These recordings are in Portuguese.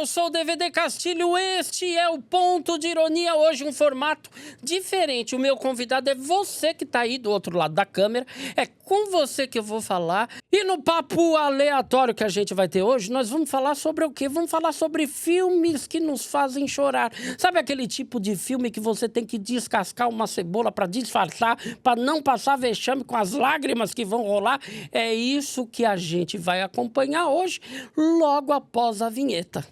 sou o DVD Castilho, este é o Ponto de Ironia, hoje um formato diferente. O meu convidado é você que tá aí do outro lado da câmera, é com você que eu vou falar. E no papo aleatório que a gente vai ter hoje, nós vamos falar sobre o quê? Vamos falar sobre filmes que nos fazem chorar. Sabe aquele tipo de filme que você tem que descascar uma cebola para disfarçar, para não passar vexame com as lágrimas que vão rolar? É isso que a gente vai acompanhar hoje, logo após a vinheta.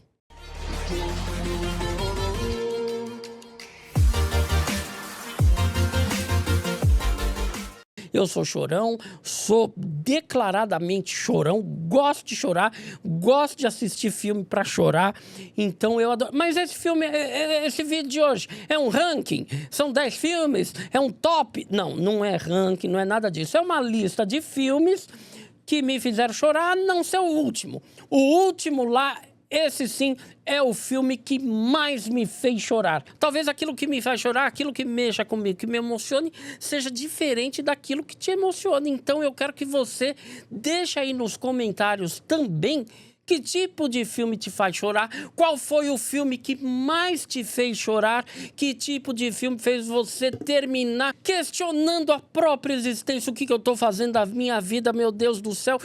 Eu sou chorão, sou declaradamente chorão, gosto de chorar, gosto de assistir filme para chorar, então eu adoro. Mas esse filme, esse vídeo de hoje é um ranking? São 10 filmes? É um top? Não, não é ranking, não é nada disso. É uma lista de filmes que me fizeram chorar, a não ser o último. O último lá, esse sim, é o filme que mais me fez chorar. Talvez aquilo que me faz chorar, aquilo que mexa comigo, que me emocione, seja diferente daquilo que te emociona. Então eu quero que você deixe aí nos comentários também que tipo de filme te faz chorar, qual foi o filme que mais te fez chorar, que tipo de filme fez você terminar questionando a própria existência, o que eu estou fazendo da minha vida, meu Deus do céu.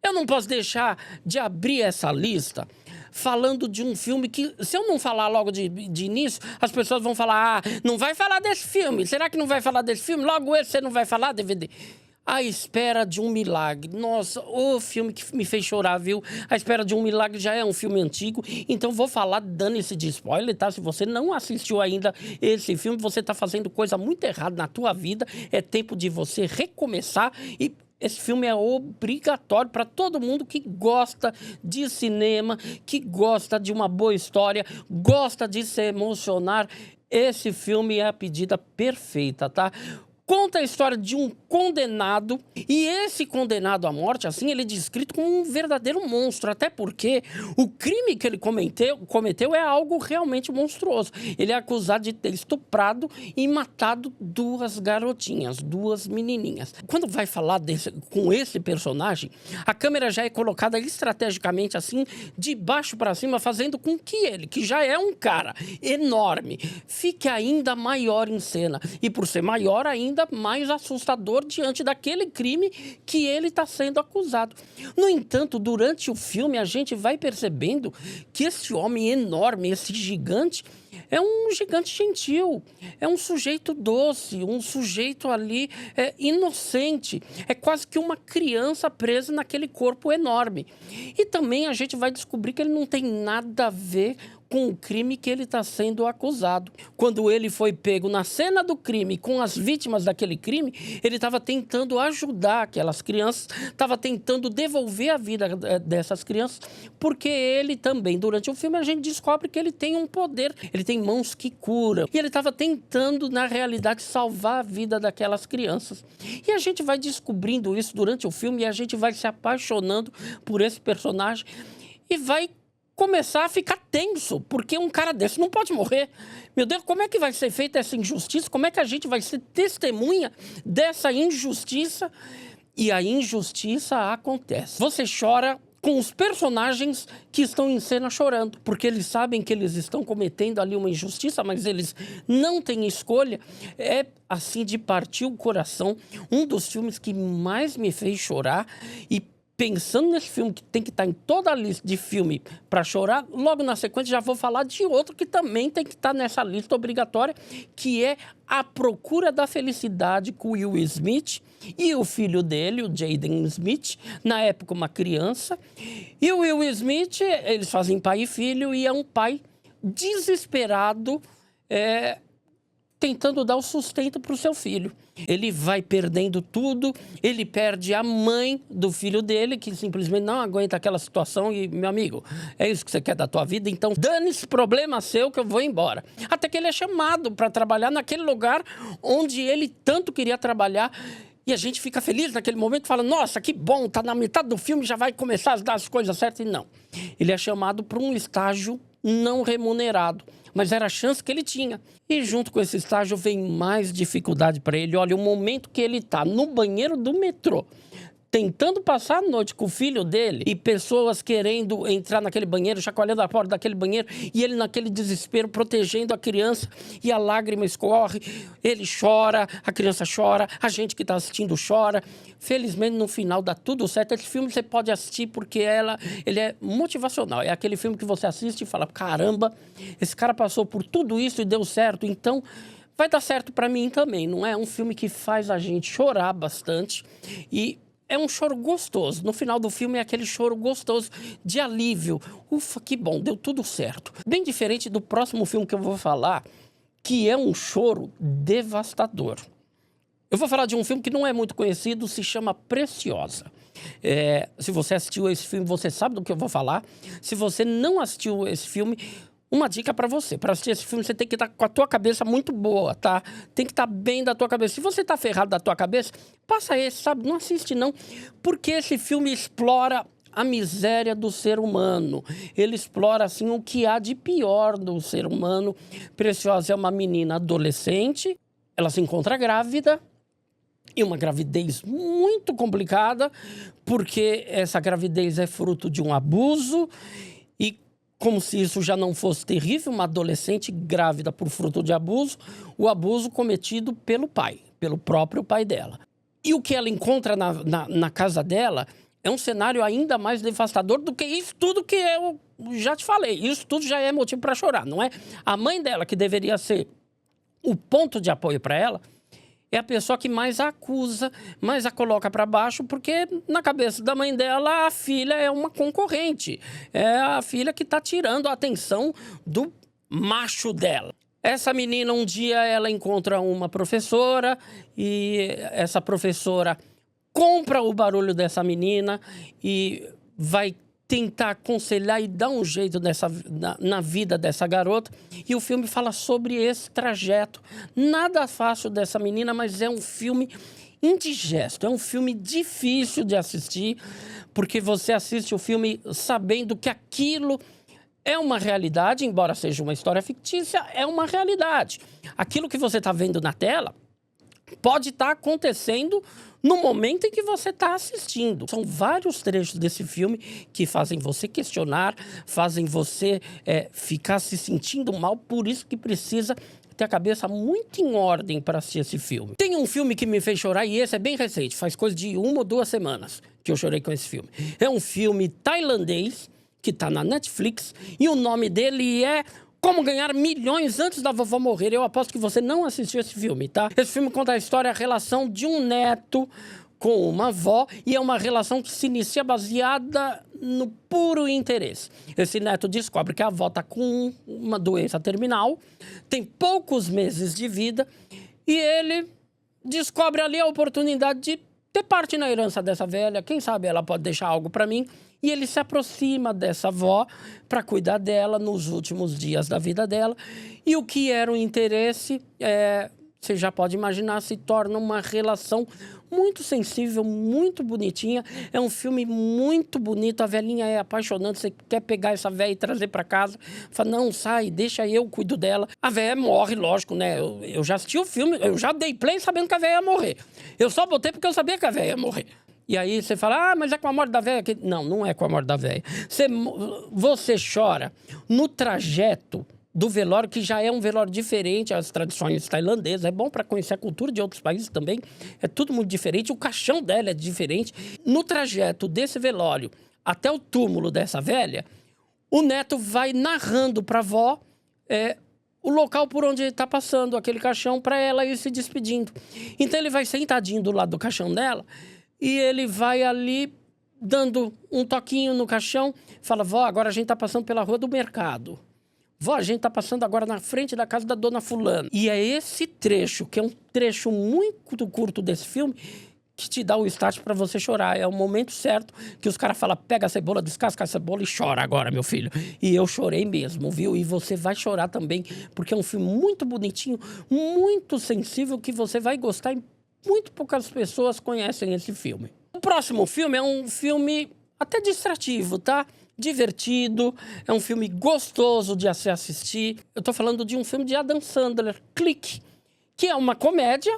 Eu não posso deixar de abrir essa lista falando de um filme que, se eu não falar logo de início, as pessoas vão falar, não vai falar desse filme, será que não vai falar desse filme? Logo esse você não vai falar, DVD? A Espera de um Milagre. Nossa, o filme que me fez chorar, viu? A Espera de um Milagre já é um filme antigo, então vou falar dando-se de spoiler, tá? Se você não assistiu ainda esse filme, você tá fazendo coisa muito errada na tua vida, é tempo de você recomeçar. E esse filme é obrigatório para todo mundo que gosta de cinema, que gosta de uma boa história, gosta de se emocionar. Esse filme é a pedida perfeita, tá? Conta a história de um condenado, e esse condenado à morte, assim, ele é descrito como um verdadeiro monstro, até porque o crime que ele cometeu é algo realmente monstruoso. Ele é acusado de ter estuprado e matado duas garotinhas, duas menininhas. Quando vai falar com esse personagem, a câmera já é colocada estrategicamente, assim, de baixo para cima, fazendo com que ele, que já é um cara enorme, fique ainda maior em cena. E por ser maior ainda, mais assustador diante daquele crime que ele está sendo acusado. No entanto, durante o filme, a gente vai percebendo que esse homem enorme, esse gigante, é um gigante gentil, é um sujeito doce, um sujeito ali inocente, é quase que uma criança presa naquele corpo enorme. E também a gente vai descobrir que ele não tem nada a ver com o crime que ele está sendo acusado. Quando ele foi pego na cena do crime com as vítimas daquele crime, ele estava tentando ajudar aquelas crianças, estava tentando devolver a vida dessas crianças, porque ele também, durante o filme, a gente descobre que ele tem um poder, ele tem mãos que curam, e ele estava tentando, na realidade, salvar a vida daquelas crianças. E a gente vai descobrindo isso durante o filme, e a gente vai se apaixonando por esse personagem, e vai começar a ficar tenso, porque um cara desse não pode morrer. Meu Deus, como é que vai ser feita essa injustiça? Como é que a gente vai ser testemunha dessa injustiça? E a injustiça acontece. Você chora com os personagens que estão em cena chorando, porque eles sabem que eles estão cometendo ali uma injustiça, mas eles não têm escolha. É assim de partir o coração. Um dos filmes que mais me fez chorar, e pensando nesse filme que tem que estar em toda a lista de filme para chorar, logo na sequência já vou falar de outro que também tem que estar nessa lista obrigatória, que é A Procura da Felicidade, com Will Smith e o filho dele, o Jaden Smith, na época uma criança. E o Will Smith, eles fazem pai e filho, e é um pai desesperado, tentando dar o sustento para o seu filho. Ele vai perdendo tudo, ele perde a mãe do filho dele, que simplesmente não aguenta aquela situação e, meu amigo, é isso que você quer da tua vida? Então dane-se, problema seu que eu vou embora. Até que ele é chamado para trabalhar naquele lugar onde ele tanto queria trabalhar. E a gente fica feliz naquele momento, fala, nossa, que bom, tá na metade do filme, já vai começar a dar as coisas certas. E não, ele é chamado para um estágio não remunerado, mas era a chance que ele tinha. E junto com esse estágio vem mais dificuldade para ele. Olha, o momento que ele está no banheiro do metrô, tentando passar a noite com o filho dele e pessoas querendo entrar naquele banheiro, chacoalhando a porta daquele banheiro, e ele naquele desespero protegendo a criança, e a lágrima escorre, ele chora, a criança chora, a gente que está assistindo chora. Felizmente, no final dá tudo certo. Esse filme você pode assistir porque ele é motivacional. É aquele filme que você assiste e fala, caramba, esse cara passou por tudo isso e deu certo, então vai dar certo para mim também. Não é um filme que faz a gente chorar bastante e é um choro gostoso. No final do filme é aquele choro gostoso de alívio. Ufa, que bom, deu tudo certo. Bem diferente do próximo filme que eu vou falar, que é um choro devastador. Eu vou falar de um filme que não é muito conhecido, se chama Preciosa. Se você assistiu esse filme, você sabe do que eu vou falar. Se você não assistiu esse filme, uma dica para você. Para assistir esse filme, você tem que estar com a tua cabeça muito boa, tá? Tem que estar bem da tua cabeça. Se você tá ferrado da tua cabeça, passa esse, sabe? Não assiste, não. Porque esse filme explora a miséria do ser humano. Ele explora, assim, o que há de pior do ser humano. Preciosa é uma menina adolescente. Ela se encontra grávida. E uma gravidez muito complicada, porque essa gravidez é fruto de um abuso. E como se isso já não fosse terrível, uma adolescente grávida por fruto de abuso, o abuso cometido pelo pai, pelo próprio pai dela. E o que ela encontra na casa dela é um cenário ainda mais devastador do que isso tudo que eu já te falei. Isso tudo já é motivo para chorar, não é? A mãe dela, que deveria ser o ponto de apoio para ela, é a pessoa que mais a acusa, mais a coloca para baixo, porque na cabeça da mãe dela, a filha é uma concorrente. É a filha que está tirando a atenção do macho dela. Essa menina, um dia, ela encontra uma professora e essa professora compra o barulho dessa menina e vai tentar aconselhar e dar um jeito na vida dessa garota. E o filme fala sobre esse trajeto. Nada fácil dessa menina, mas é um filme indigesto. É um filme difícil de assistir, porque você assiste o filme sabendo que aquilo é uma realidade, embora seja uma história fictícia, é uma realidade. Aquilo que você está vendo na tela pode estar acontecendo no momento em que você está assistindo. São vários trechos desse filme que fazem você questionar, fazem você ficar se sentindo mal, por isso que precisa ter a cabeça muito em ordem para assistir esse filme. Tem um filme que me fez chorar, e esse é bem recente, faz coisa de 1 ou 2 semanas que eu chorei com esse filme. É um filme tailandês, que está na Netflix, e o nome dele é Como Ganhar Milhões Antes da Vovó Morrer. Eu aposto que você não assistiu esse filme, tá? Esse filme conta a história, a relação de um neto com uma avó, e é uma relação que se inicia baseada no puro interesse. Esse neto descobre que a avó está com uma doença terminal, tem poucos meses de vida, e ele descobre ali a oportunidade de ter parte na herança dessa velha. Quem sabe ela pode deixar algo para mim. E ele se aproxima dessa avó para cuidar dela nos últimos dias da vida dela. E o que era o interesse, você já pode imaginar, se torna uma relação muito sensível, muito bonitinha. É um filme muito bonito, a velhinha é apaixonante, você quer pegar essa velha e trazer para casa. Fala, não, sai, deixa eu cuido dela. A velha morre, lógico, né? Eu já assisti o filme, eu já dei play sabendo que a velha ia morrer. Eu só botei porque eu sabia que a velha ia morrer. E aí você fala, mas é com a morte da velha? Não, não é com a morte da velha. Você chora no trajeto do velório, que já é um velório diferente às tradições tailandesas. É bom para conhecer a cultura de outros países também. É tudo muito diferente. O caixão dela é diferente. No trajeto desse velório até o túmulo dessa velha, o neto vai narrando para a avó o local por onde está passando aquele caixão para ela ir se despedindo. Então ele vai sentadinho do lado do caixão dela e ele vai ali dando um toquinho no caixão. Fala, vó, agora a gente está passando pela rua do mercado. Vó, a gente está passando agora na frente da casa da dona fulana. E é esse trecho, que é um trecho muito curto desse filme, que te dá o start para você chorar. É o momento certo que os caras falam, pega a cebola, descasca a cebola e chora agora, meu filho. E eu chorei mesmo, viu? E você vai chorar também, porque é um filme muito bonitinho, muito sensível, que você vai gostar, e muito poucas pessoas conhecem esse filme. O próximo filme é um filme até distrativo, tá? Divertido, é um filme gostoso de se assistir. Eu tô falando de um filme de Adam Sandler, Clique, que é uma comédia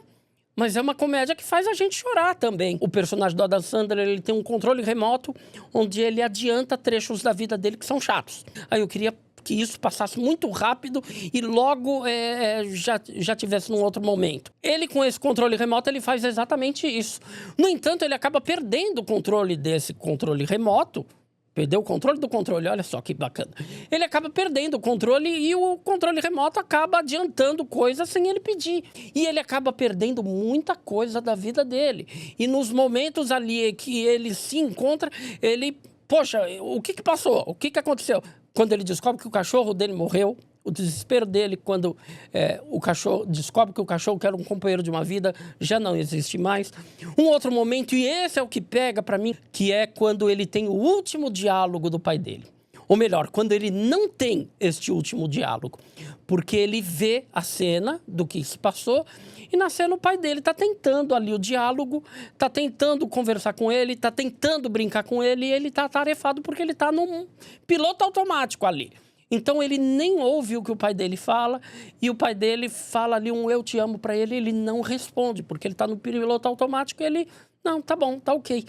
mas é uma comédia que faz a gente chorar também. O personagem do Adam Sandler, ele tem um controle remoto onde ele adianta trechos da vida dele que são chatos. Aí eu queria que isso passasse muito rápido e logo já tivesse num outro momento. Ele, com esse controle remoto, ele faz exatamente isso. No entanto, ele acaba perdendo o controle desse controle remoto. Perdeu o controle do controle, olha só que bacana. Ele acaba perdendo o controle e o controle remoto acaba adiantando coisas sem ele pedir. E ele acaba perdendo muita coisa da vida dele. E nos momentos ali que ele se encontra, ele... Poxa, o que passou? O que aconteceu? Quando ele descobre que o cachorro dele morreu, o desespero dele quando o cachorro descobre que o cachorro, que era um companheiro de uma vida, já não existe mais. Um outro momento, e esse é o que pega para mim, que é quando ele tem o último diálogo do pai dele. Ou melhor, quando ele não tem este último diálogo. Porque ele vê a cena do que se passou e na cena o pai dele está tentando ali o diálogo, está tentando conversar com ele, está tentando brincar com ele e ele está atarefado porque ele está num piloto automático ali. Então ele nem ouve o que o pai dele fala e o pai dele fala ali um eu te amo para ele e ele não responde porque ele está no piloto automático e ele, não, tá bom, tá ok.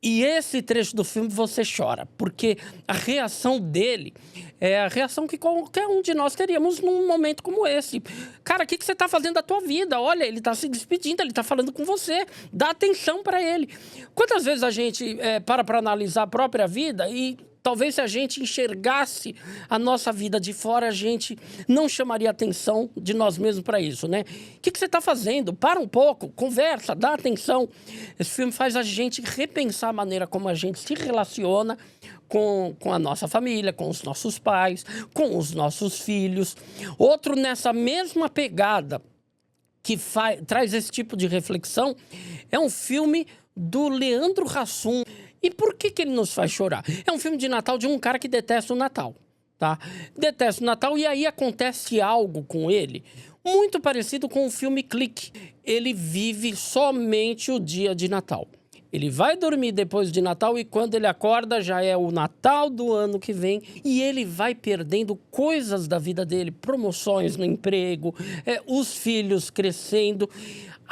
E esse trecho do filme você chora, porque a reação dele é a reação que qualquer um de nós teríamos num momento como esse. Cara, o que você está fazendo da tua vida? Olha, ele está se despedindo, ele está falando com você. Dá atenção para ele. Quantas vezes a gente para analisar a própria vida e... Talvez se a gente enxergasse a nossa vida de fora, a gente não chamaria atenção de nós mesmos para isso, né? O que você está fazendo? Para um pouco, conversa, dá atenção. Esse filme faz a gente repensar a maneira como a gente se relaciona com a nossa família, com os nossos pais, com os nossos filhos. Outro nessa mesma pegada que traz esse tipo de reflexão é um filme do Leandro Hassum. E por que ele nos faz chorar? É um filme de Natal de um cara que detesta o Natal, tá? Detesta o Natal e aí acontece algo com ele muito parecido com o filme Clique. Ele vive somente o dia de Natal. Ele vai dormir depois de Natal e quando ele acorda já é o Natal do ano que vem e ele vai perdendo coisas da vida dele, promoções no emprego, os filhos crescendo...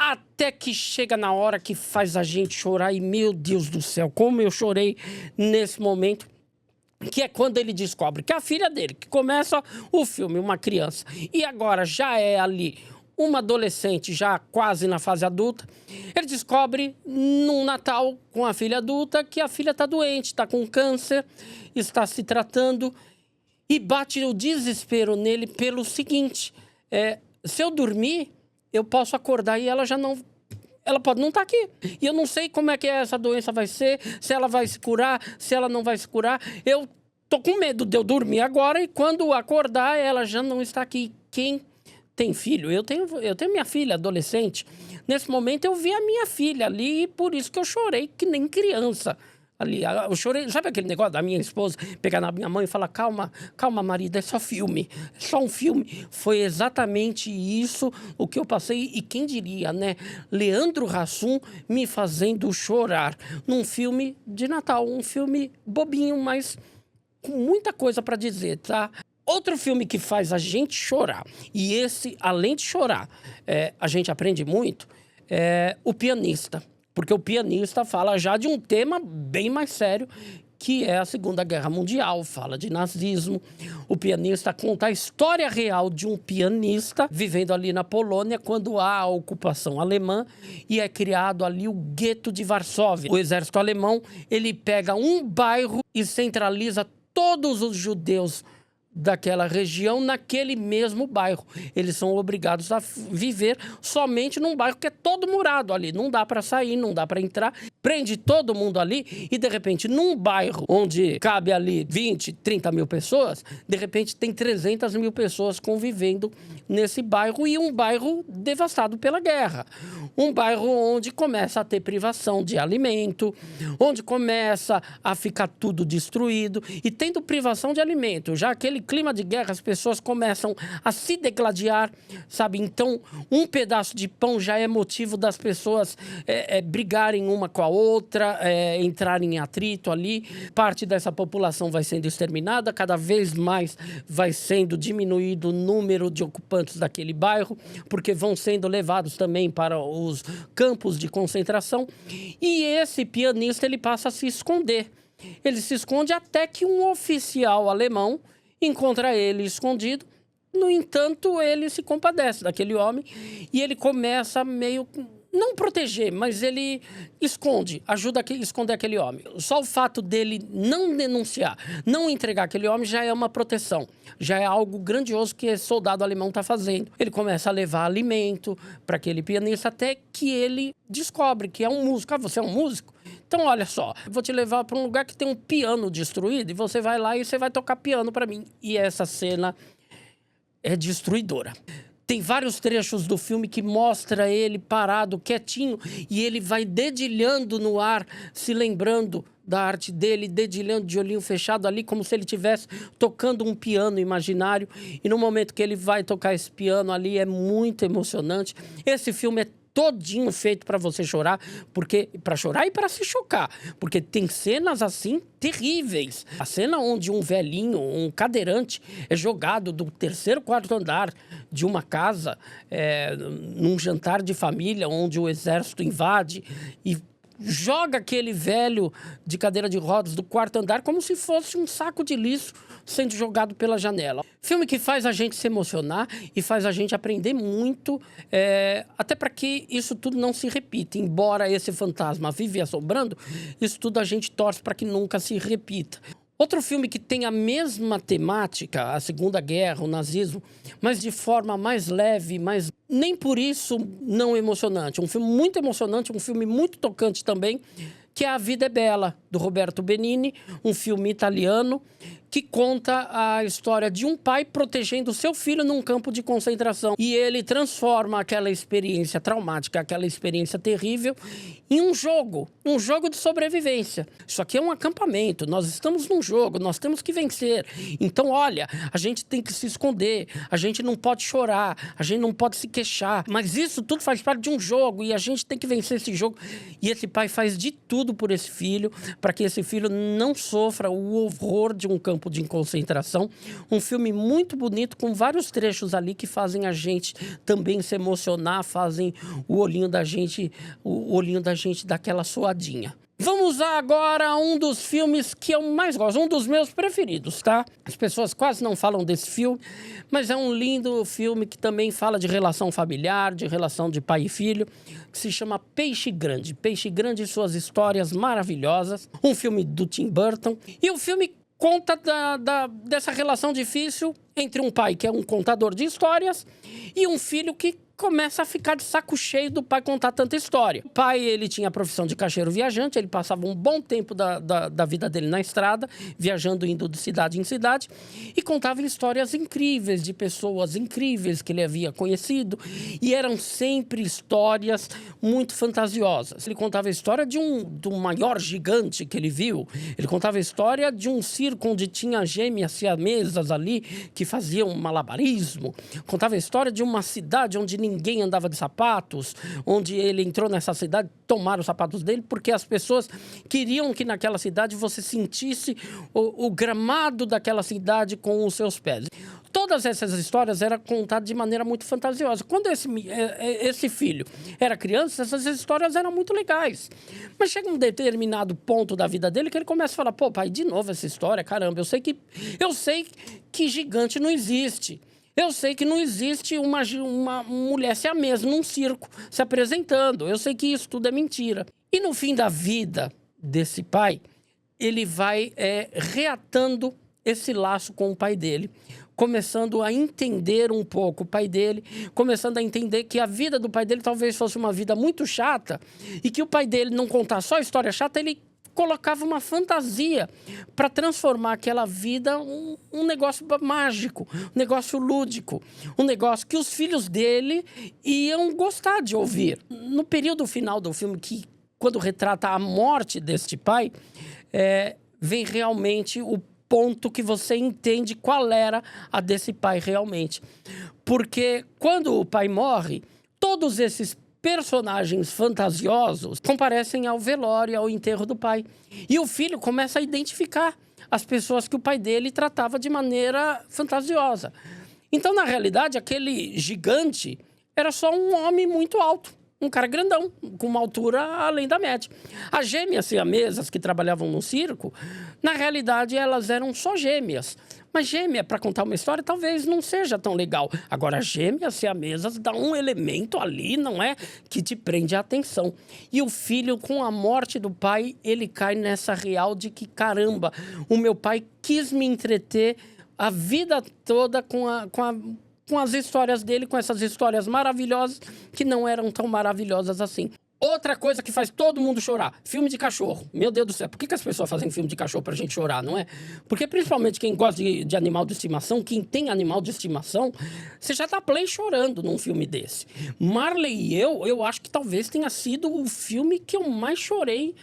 Até que chega na hora que faz a gente chorar e, meu Deus do céu, como eu chorei nesse momento, que é quando ele descobre que a filha dele, que começa o filme, uma criança, e agora já é ali uma adolescente, já quase na fase adulta, ele descobre num Natal com a filha adulta que a filha está doente, está com câncer, está se tratando e bate o desespero nele pelo seguinte, se eu dormir... eu posso acordar e ela já não... Ela pode não estar aqui. E eu não sei como é que essa doença vai ser, se ela vai se curar, se ela não vai se curar. Eu tô com medo de eu dormir agora e quando acordar ela já não está aqui. Quem tem filho? Eu tenho minha filha adolescente. Nesse momento eu vi a minha filha ali e por isso que eu chorei que nem criança. Ali, eu chorei, sabe aquele negócio da minha esposa pegar na minha mãe e falar, calma, calma, marido, é só filme, é só um filme. Foi exatamente isso o que eu passei e quem diria, né? Leandro Hassum me fazendo chorar num filme de Natal, um filme bobinho, mas com muita coisa para dizer, tá? Outro filme que faz a gente chorar, e esse, além de chorar, a gente aprende muito, é O Pianista. Porque O Pianista fala já de um tema bem mais sério, que é a Segunda Guerra Mundial, fala de nazismo. O Pianista conta a história real de um pianista vivendo ali na Polônia quando há a ocupação alemã e é criado ali o gueto de Varsóvia. O exército alemão, ele pega um bairro e centraliza todos os judeus daquela região naquele mesmo bairro. Eles são obrigados a viver somente num bairro que é todo murado ali. Não dá para sair, não dá para entrar. Prende todo mundo ali e, de repente, num bairro onde cabe ali 20, 30 mil pessoas, de repente tem 300 mil pessoas convivendo nesse bairro e um bairro devastado pela guerra. Um bairro onde começa a ter privação de alimento, onde começa a ficar tudo destruído e tendo privação de alimento. Já aquele naquele clima de guerra, as pessoas começam a se degladiar, sabe? Então, um pedaço de pão já é motivo das pessoas brigarem uma com a outra, entrarem em atrito ali. Parte dessa população vai sendo exterminada, cada vez mais vai sendo diminuído o número de ocupantes daquele bairro, porque vão sendo levados também para os campos de concentração. E esse pianista, ele passa a se esconder. Ele se esconde até que um oficial alemão encontra ele escondido. No entanto, ele se compadece daquele homem e ele começa meio... não proteger, mas ele esconde, ajuda a esconder aquele homem. Só o fato dele não denunciar, não entregar aquele homem já é uma proteção. Já é algo grandioso que esse soldado alemão está fazendo. Ele começa a levar alimento para aquele pianista até que ele descobre que é um músico. Ah, você é um músico? Então, olha só, eu vou te levar para um lugar que tem um piano destruído e você vai lá e você vai tocar piano para mim. E essa cena é destruidora. Tem vários trechos do filme que mostra ele parado, quietinho, e ele vai dedilhando no ar, se lembrando da arte dele, dedilhando de olhinho fechado ali, como se ele estivesse tocando um piano imaginário. E no momento que ele vai tocar esse piano ali, é muito emocionante. Esse filme é todinho feito para você chorar, porque para chorar e para se chocar, porque tem cenas assim terríveis. A cena onde um velhinho, um cadeirante, é jogado do terceiro, quarto andar de uma casa, num jantar de família, onde o exército invade e joga aquele velho de cadeira de rodas do quarto andar como se fosse um saco de lixo sendo jogado pela janela. Filme que faz a gente se emocionar e faz a gente aprender muito, até para que isso tudo não se repita. Embora esse fantasma vive assombrando, isso tudo a gente torce para que nunca se repita. Outro filme que tem a mesma temática, a Segunda Guerra, o nazismo, mas de forma mais leve, mas nem por isso não emocionante. Um filme muito emocionante, um filme muito tocante também, que é A Vida é Bela, do Roberto Benigni, um filme italiano que conta a história de um pai protegendo seu filho num campo de concentração. E ele transforma aquela experiência traumática, aquela experiência terrível, em um jogo de sobrevivência. Isso aqui é um acampamento, nós estamos num jogo, nós temos que vencer. Então, olha, a gente tem que se esconder, a gente não pode chorar, a gente não pode se queixar, mas isso tudo faz parte de um jogo e a gente tem que vencer esse jogo. E esse pai faz de tudo por esse filho, para que esse filho não sofra o horror de um campo de concentração. Um filme muito bonito, com vários trechos ali que fazem a gente também se emocionar, fazem o olhinho da gente dar aquela suadinha. Vamos agora a um dos filmes que eu mais gosto, um dos meus preferidos, tá? As pessoas quase não falam desse filme, mas é um lindo filme que também fala de relação familiar, de relação de pai e filho, que se chama Peixe Grande. Peixe Grande e suas histórias maravilhosas. Um filme do Tim Burton. E o filme conta dessa relação difícil entre um pai que é um contador de histórias e um filho que começa a ficar de saco cheio do pai contar tanta história. O pai, ele tinha a profissão de caixeiro viajante, ele passava um bom tempo da vida dele na estrada, viajando, indo de cidade em cidade, e contava histórias incríveis, de pessoas incríveis que ele havia conhecido, e eram sempre histórias muito fantasiosas. Ele contava a história do maior gigante que ele viu, ele contava a história de um circo onde tinha gêmeas siamesas ali, que faziam malabarismo, contava a história de uma cidade onde ninguém andava de sapatos, onde ele entrou nessa cidade, tomaram os sapatos dele, porque as pessoas queriam que naquela cidade você sentisse o gramado daquela cidade com os seus pés. Todas essas histórias eram contadas de maneira muito fantasiosa. Quando esse filho era criança, essas histórias eram muito legais. Mas chega um determinado ponto da vida dele que ele começa a falar: pô, pai, de novo essa história, caramba, eu sei que gigante não existe. Eu sei que não existe uma mulher siamesa num circo se apresentando. Eu sei que isso tudo é mentira. E no fim da vida desse pai, ele vai reatando esse laço com o pai dele, começando a entender um pouco o pai dele, começando a entender que a vida do pai dele talvez fosse uma vida muito chata e que o pai dele não contar só história chata, ele colocava uma fantasia para transformar aquela vida um negócio mágico, um negócio lúdico, um negócio que os filhos dele iam gostar de ouvir. No período final do filme, quando retrata a morte deste pai, vem realmente o ponto que você entende qual era a desse pai realmente. Porque quando o pai morre, todos esses personagens fantasiosos comparecem ao velório, ao enterro do pai. E o filho começa a identificar as pessoas que o pai dele tratava de maneira fantasiosa. Então, na realidade, aquele gigante era só um homem muito alto. Um cara grandão, com uma altura além da média. As gêmeas siamesas que trabalhavam no circo, na realidade, elas eram só gêmeas. Mas gêmea, para contar uma história, talvez não seja tão legal. Agora, gêmeas siamesas dá um elemento ali, não é? Que te prende a atenção. E o filho, com a morte do pai, ele cai nessa real de que, caramba, o meu pai quis me entreter a vida toda com as histórias dele, com essas histórias maravilhosas que não eram tão maravilhosas assim. Outra coisa que faz todo mundo chorar, filme de cachorro. Meu Deus do céu, por que as pessoas fazem filme de cachorro pra gente chorar, não é? Porque principalmente quem gosta de animal de estimação, quem tem animal de estimação, você já tá play chorando num filme desse. Marley e eu acho que talvez tenha sido o filme que eu mais chorei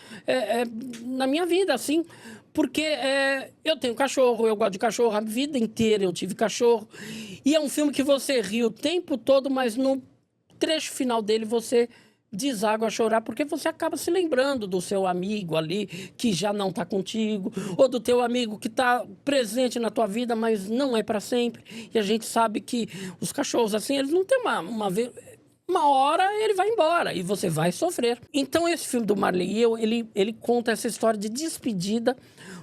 na minha vida, assim. Porque eu tenho cachorro, eu gosto de cachorro, a vida inteira eu tive cachorro. E é um filme que você ri o tempo todo, mas no trecho final dele você deságua a chorar, porque você acaba se lembrando do seu amigo ali, que já não está contigo, ou do teu amigo que está presente na tua vida, mas não é para sempre. E a gente sabe que os cachorros, assim, eles não têm uma hora ele vai embora e você vai sofrer. Então esse filme do Marley e eu, ele conta essa história de despedida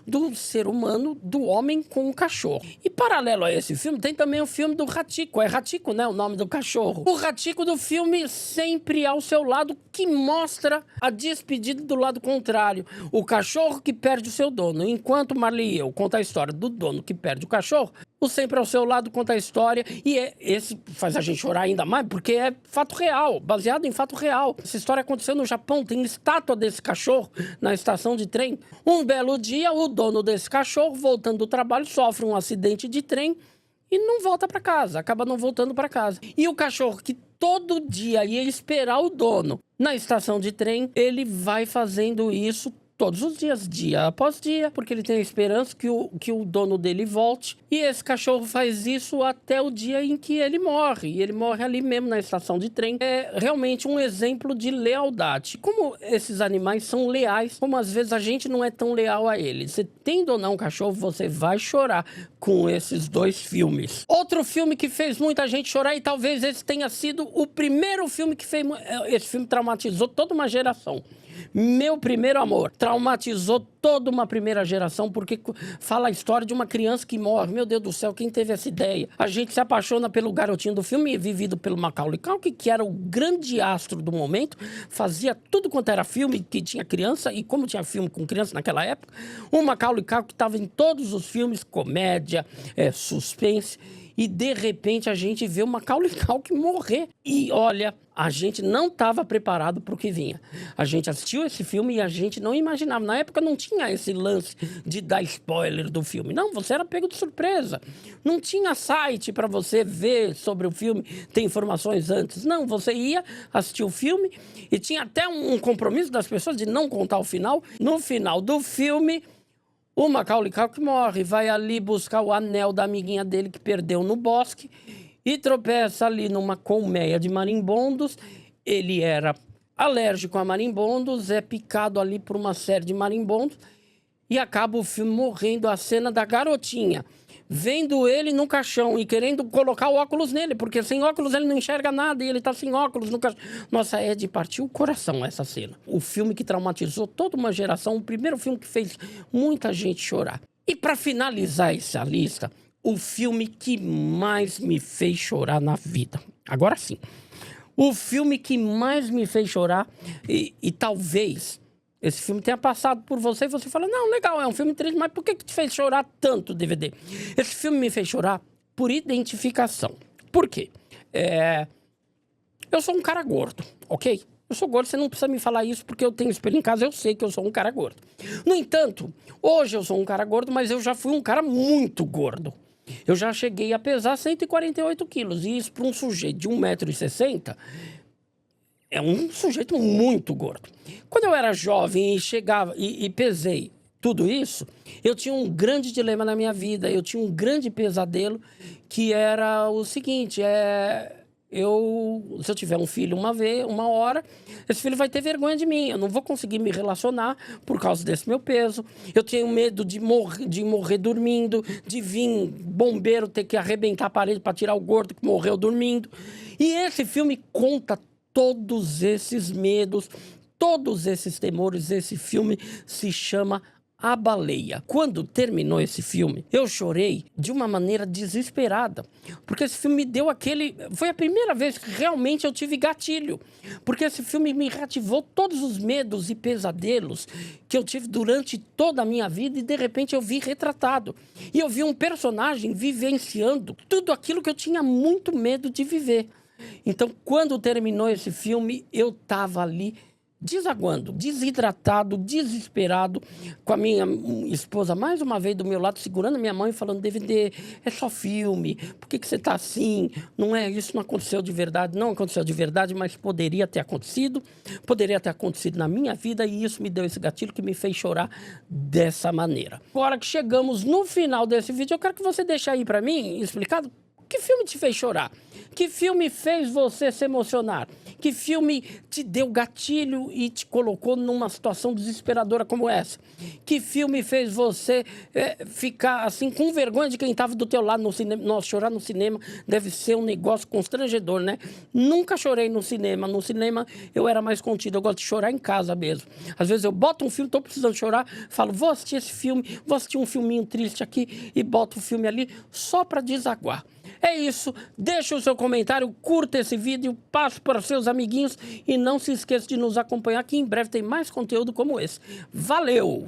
do ser humano, do homem com o cachorro. E paralelo a esse filme, tem também o filme do Ratico. É Ratico, né? O nome do cachorro. O Ratico do filme sempre ao seu lado, que mostra a despedida do lado contrário. O cachorro que perde o seu dono. Enquanto Marley e eu conta a história do dono que perde o cachorro, o Sempre ao Seu Lado conta a história. E esse faz a gente chorar ainda mais, porque é fato real, baseado em fato real. Essa história aconteceu no Japão, tem estátua desse cachorro na estação de trem. Um belo dia, o dono desse cachorro, voltando do trabalho, sofre um acidente de trem e não volta para casa, acaba não voltando para casa. E o cachorro que todo dia ia esperar o dono na estação de trem, ele vai fazendo isso todos os dias, dia após dia, porque ele tem a esperança que o dono dele volte. E esse cachorro faz isso até o dia em que ele morre. E ele morre ali mesmo na estação de trem. É realmente um exemplo de lealdade. Como esses animais são leais, como às vezes a gente não é tão leal a eles. Você tendo ou não um cachorro, você vai chorar com esses dois filmes. Outro filme que fez muita gente chorar, e talvez esse tenha sido o primeiro filme que fez... Esse filme traumatizou toda uma geração. Meu Primeiro Amor traumatizou toda uma primeira geração, porque fala a história de uma criança que morre. Meu Deus do céu, quem teve essa ideia? A gente se apaixona pelo garotinho do filme, vivido pelo Macaulay Culkin, que era o grande astro do momento, fazia tudo quanto era filme que tinha criança, e como tinha filme com criança naquela época, o Macaulay Culkin estava em todos os filmes, comédia, suspense. E, de repente, a gente vê o Macaulay Culkin morrer. E, olha, a gente não estava preparado para o que vinha. A gente assistiu esse filme e a gente não imaginava. Na época não tinha esse lance de dar spoiler do filme. Não, você era pego de surpresa. Não tinha site para você ver sobre o filme, ter informações antes. Não, você ia assistir o filme e tinha até um compromisso das pessoas de não contar o final. No final do filme, o Macaulay Culkin morre, vai ali buscar o anel da amiguinha dele que perdeu no bosque e tropeça ali numa colmeia de marimbondos. Ele era alérgico a marimbondos, é picado ali por uma série de marimbondos e acaba o filme morrendo. A cena da garotinha vendo ele no caixão e querendo colocar o óculos nele, porque sem óculos ele não enxerga nada e ele tá sem óculos no caixão. Nossa, é de partir o coração essa cena. O filme que traumatizou toda uma geração, o primeiro filme que fez muita gente chorar. E para finalizar essa lista, o filme que mais me fez chorar na vida. Agora sim, o filme que mais me fez chorar e talvez esse filme tenha passado por você e você fala, não, legal, é um filme triste, mas por que te fez chorar tanto o DVD? Esse filme me fez chorar por identificação. Por quê? Eu sou um cara gordo, ok? Eu sou gordo, você não precisa me falar isso porque eu tenho espelho em casa, eu sei que eu sou um cara gordo. No entanto, hoje eu sou um cara gordo, mas eu já fui um cara muito gordo. Eu já cheguei a pesar 148 quilos, e isso para um sujeito de 1,60 m é um sujeito muito gordo. Quando eu era jovem e chegava e pesei tudo isso, eu tinha um grande dilema na minha vida, eu tinha um grande pesadelo, que era o seguinte, se eu tiver um filho uma hora, esse filho vai ter vergonha de mim, eu não vou conseguir me relacionar por causa desse meu peso, eu tenho medo de morrer dormindo, de vir bombeiro ter que arrebentar a parede para tirar o gordo que morreu dormindo. E esse filme conta todos esses medos, todos esses temores. Esse filme se chama A Baleia. Quando terminou esse filme, eu chorei de uma maneira desesperada, porque esse filme me deu foi a primeira vez que realmente eu tive gatilho, porque esse filme me reativou todos os medos e pesadelos que eu tive durante toda a minha vida, e de repente eu vi retratado. E eu vi um personagem vivenciando tudo aquilo que eu tinha muito medo de viver. Então, quando terminou esse filme, eu estava ali desaguando, desidratado, desesperado, com a minha esposa mais uma vez do meu lado, segurando a minha mão e falando: DVD, é só filme, por que você está assim? Isso não aconteceu de verdade. Não aconteceu de verdade, mas poderia ter acontecido na minha vida, e isso me deu esse gatilho que me fez chorar dessa maneira. Agora que chegamos no final desse vídeo, eu quero que você deixe aí para mim explicado: que filme te fez chorar? Que filme fez você se emocionar? Que filme te deu gatilho e te colocou numa situação desesperadora como essa? Que filme fez você ficar assim com vergonha de quem estava do teu lado no cinema? Nossa, chorar no cinema deve ser um negócio constrangedor, né? Nunca chorei no cinema. No cinema eu era mais contido. Eu gosto de chorar em casa mesmo. Às vezes eu boto um filme, estou precisando chorar, falo: vou assistir esse filme, vou assistir um filminho triste aqui, e boto o filme ali só para desaguar. É isso, deixa o seu comentário, curta esse vídeo, passe para seus amiguinhos e não se esqueça de nos acompanhar, que em breve tem mais conteúdo como esse. Valeu!